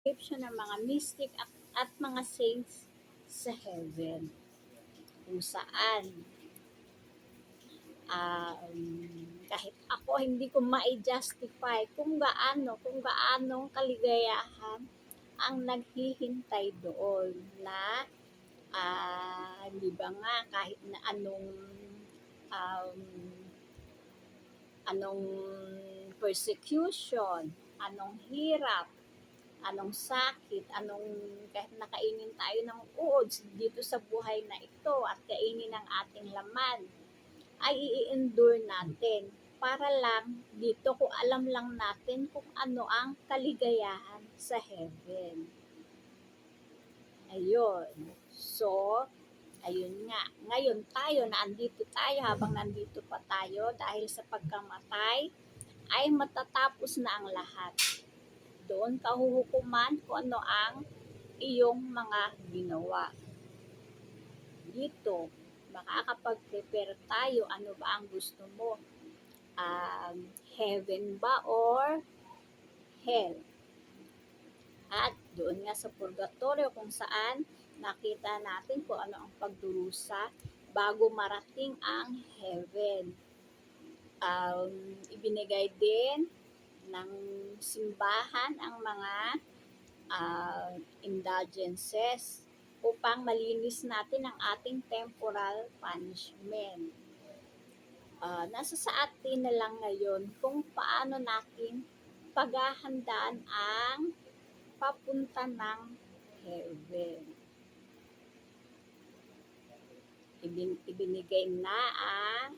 description ng mga mystic at mga saints sa heaven, kung saan kahit ako hindi ko ma-justify kung gaanong kaligayahan ang naghihintay doon na di ba nga kahit na anong persecution, anong hirap, anong sakit, kahit nakainin tayo ng uod dito sa buhay na ito at kainin ng ating laman, ay i-endure natin para lang dito kung alam lang natin kung ano ang kaligayahan sa heaven. Ayun. So, ayun nga. Ngayon tayo, naandito tayo, habang nandito pa tayo, dahil sa pagkamatay, ay matatapos na ang lahat. Doon ka huhukuman kung ano ang iyong mga ginawa. Dito, makakapag-prepare tayo. Ano ba ang gusto mo? Heaven ba or hell? At doon nga sa purgatorio kung saan nakita natin kung ano ang pagdurusa bago marating ang heaven. Ibinigay din ng simbahan ang mga indulgences upang malinis natin ang ating temporal punishment. Nasa sa atin na lang ngayon kung paano natin paghahandaan ang papunta ng heaven. Ibinigay na ang